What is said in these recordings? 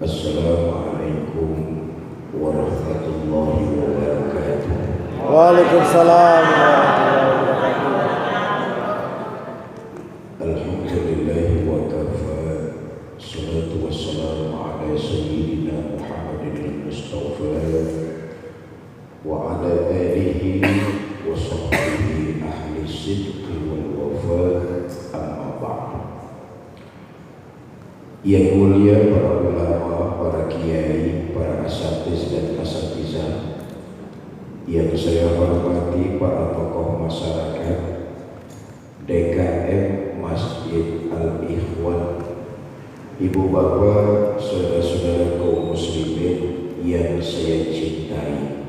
Assalamualaikum warahmatullahi wabarakatuh. Waalaikumsalam. Alhamdulillahi wa kafa. Salatu wassalamu ala sayyidina Muhammadin al-Mustafa wa ala alihi wa sahbihi ahli sidqi wal wafa, amma ba'd. Yang mulia para ulama, para kiai, para asatiz dan asatizah yang saya hormati, para tokoh masyarakat, DKM Masjid Al-Ikhwan, ibu bapak, saudara-saudara kaum muslimin yang saya cintai.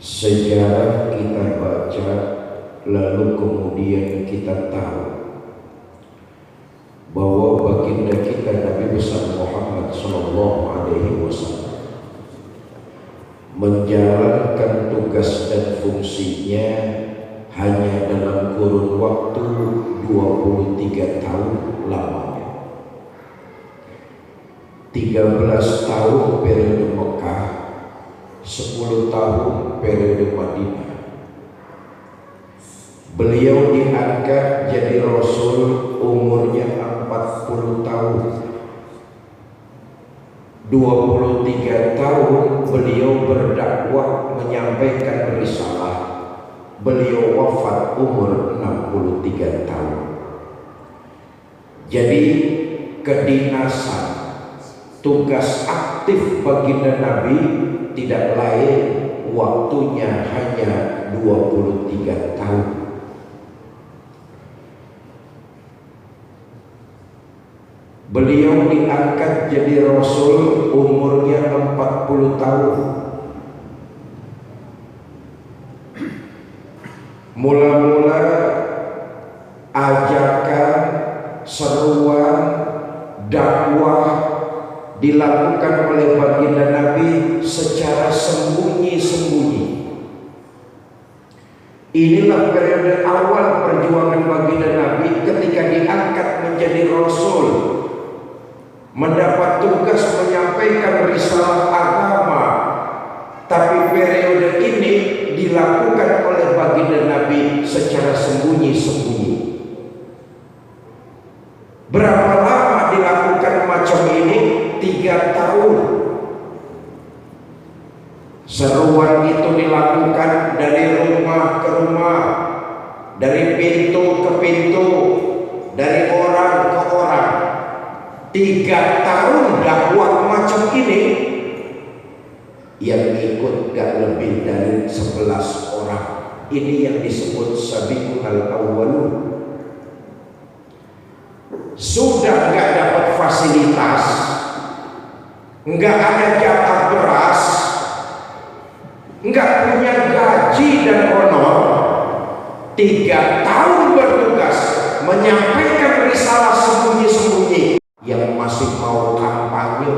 Sejarah kita baca, lalu kemudian kita tahu bahwa baginda kita Nabi besar Muhammad sallallahu alaihi wasallam menjalankan tugas dan fungsinya hanya dalam kurun waktu 23 tahun lamanya. 13 tahun periode Mekah, 10 tahun periode Madinah. Beliau diangkat jadi Rasul umurnya 40 tahun. 23 tahun beliau berdakwah menyampaikan risalah. Beliau wafat umur 63 tahun. Jadi kedinasan, tugas aktif baginda Nabi tidak lain, waktunya hanya 23 tahun. Beliau diangkat jadi Rasul umurnya 40 tahun. Mula-mula ajakan, seruan, dakwah dilakukan oleh baginda Nabi secara sembunyi-sembunyi. Inilah periode awal perjuangan baginda Nabi ketika diangkat menjadi Rasul, mendapat tugas menyampaikan risalah agama. Tapi periode ini dilakukan oleh baginda Nabi secara sembunyi-sembunyi. Berapa lama dilakukan macam ini? 3 tahun. Seruan itu dilakukan dari rumah ke rumah, dari pintu ke pintu, dari orang ke orang. 3 tahun dakwah macam ini, yang ikut gak lebih dari 11 orang. Ini yang disebut sabiqul awwalun. Sudah gak dapat fasilitas, gak ada jatah beras, gak punya gaji dan honor, 3 tahun bertugas menyampaikan risalah sembunyi-sembunyi. Yang masih mau kampanye,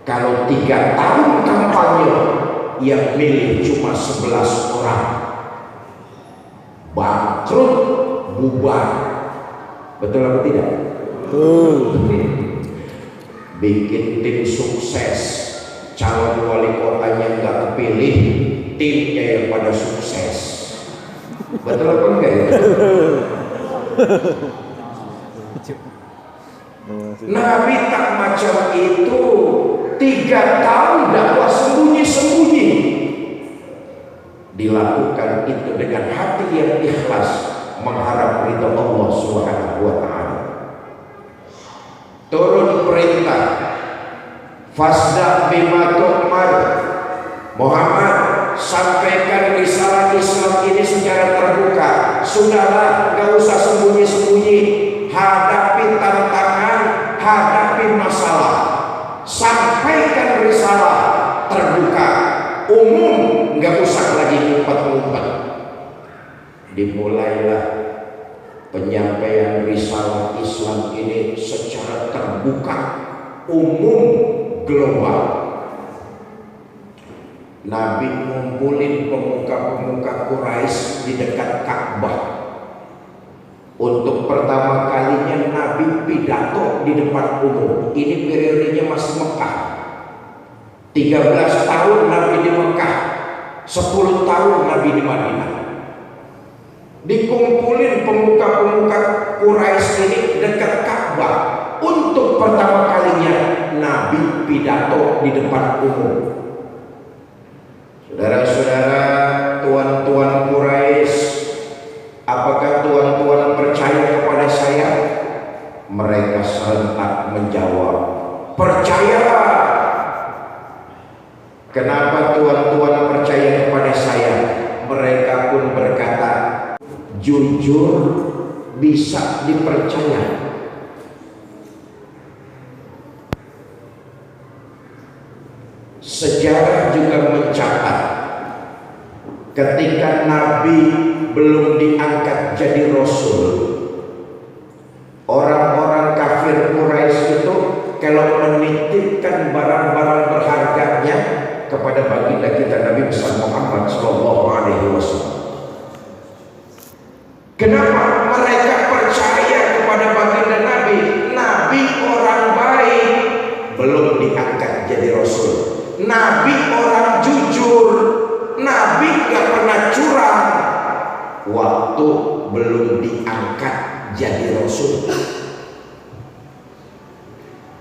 kalau 3 tahun kampanye, yang milih cuma 11 orang. Bangkrut, bubar. Betul atau tidak? Bikin tim sukses, calon wali kotanya nggak kepilih, timnya yang pada sukses. Betul apa enggak ya? Nabi tak macam itu. 3 tahun dakwah sembunyi-sembunyi. Dilakukan itu dengan hati yang ikhlas, mengharap ridha Allah Subhanahu wa ta'ala. Turun perintah, fasda bima tu'mar, Muhammad, sampaikan risalah Islam ini secara terbuka. Sudahlah, gak usah sembunyi-sembunyi. Hadapi tantangan, hadapi masalah. Sampaikan risalah terbuka, umum, gak usah lagi ngumpet-ngumpet. Dimulailah penyampaian risalah Islam ini secara terbuka, umum, global. Nabi ngumpulin pemuka-pemuka Quraisy di dekat Ka'bah. Untuk pertama kalinya Nabi pidato di depan umum. Ini periodenya masih Mekah. 13 tahun Nabi di Mekah, 10 tahun Nabi di Madinah. Dikumpulin pemuka-pemuka Quraisy ini dekat Ka'bah untuk pertama kalinya Nabi pidato di depan umum. Saudara-saudara, tuan-tuan Quraisy, apakah tuan-tuan percaya kepada saya? Mereka serentak menjawab, percaya. Kenapa tuan-tuan percaya kepada saya? Mereka pun berkata, jujur bisa dipercaya. Sejarah juga mencatat ketika Nabi belum diangkat jadi Rasul, orang-orang kafir Quraisy itu kalau menitipkan barang-barang berharganya kepada baginda kita Nabi besar Muhammad Sallallahu Alaihi Wasallam. Kenapa mereka percaya kepada baginda Nabi? Nabi orang baik, belum diangkat jadi Rasul. Nabi orang jujur, Nabi gak pernah curang waktu belum diangkat jadi Rasul.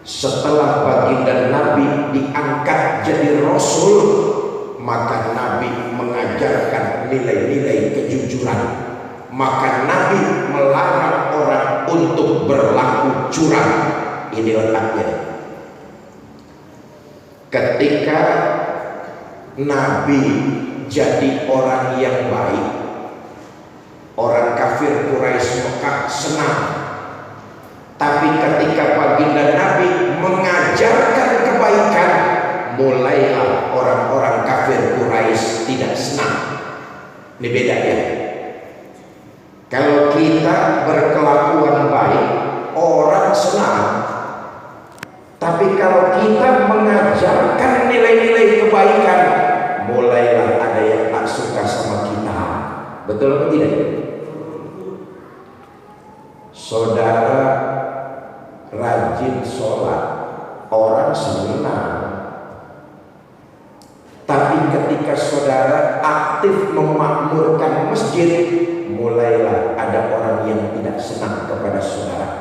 Setelah baginda Nabi diangkat jadi Rasul, maka Nabi mengajarkan nilai-nilai kejujuran. Maka Nabi melarang orang untuk berlaku curang. Ini letaknya. Ketika Nabi jadi orang yang baik, orang kafir Quraisy Mekah senang. Tapi ketika baginda Nabi mengajarkan kebaikan, mulailah orang-orang kafir Quraisy tidak senang. Ini beda ya. Kalau kita berkelakuan baik, orang senang. Tapi kalau kita mengajarkan nilai-nilai kebaikan, mulailah ada yang tak suka sama kita. Betul atau tidak? Saudara rajin sholat, orang senang. Tapi ketika saudara aktif memakmurkan masjid, mulailah ada orang yang tidak senang kepada saudara.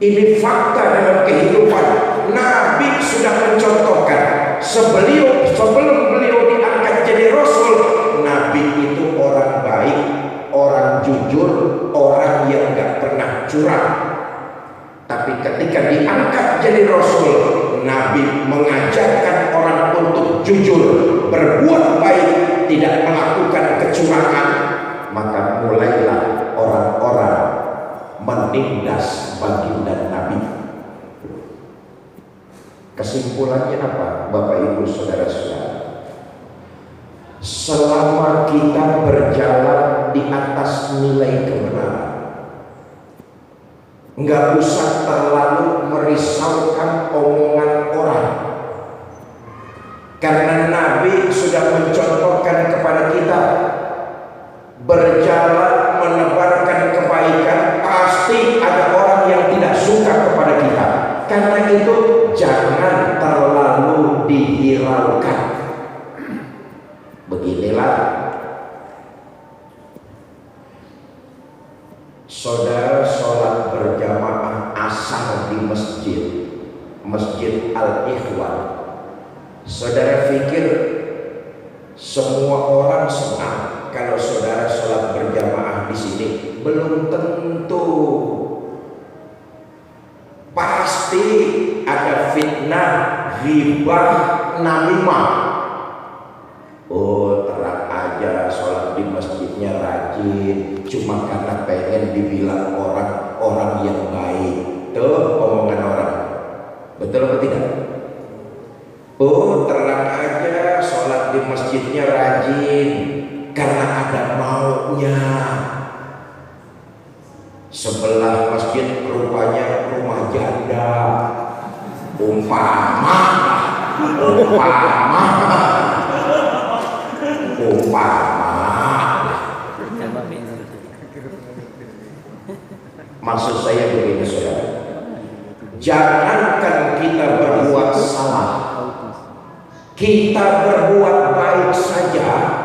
Ini fakta dalam kehidupan. Nabi sudah mencontohkan sebelum beliau diangkat jadi Rasul, Nabi itu orang baik, orang jujur, orang yang gak pernah curang. Tapi ketika diangkat jadi Rasul, Nabi mengajarkan orang untuk jujur, berbuat baik, tidak melakukan kecurangan. Maka mulailah orang-orang menindas baginda Nabi. Kesimpulannya apa, Bapak Ibu Saudara-saudara? Selama kita berjalan di atas nilai kebenaran, nggak usah terlalu merisaukan omongan orang, karena Nabi sudah mencontohkan kepada kita, berjalan menebarkan kebaikan, pasti ada orang yang tidak suka kepada kita. Karena itu jangan terlalu dihiraukan. Beginilah saudara sholat berjamaah asar di Masjid Al-Ikhwan. Saudara pikir semua orang senang kalau saudara sholat berjamaah di sini? Belum tentu. Pasti ada fitnah, ghibah, namimah. Oh, terang aja sholat di masjidnya rajin, cuma karena pengen dibilang orang yang baik. Tuh omongan orang. Betul atau tidak? Oh, terang aja sholat di masjidnya rajin karena ada maunya. Sebelah masjid rupanya rumah janda. Umpama Maksud saya begini saudara, jangankan kita berbuat salah, kita berbuat baik saja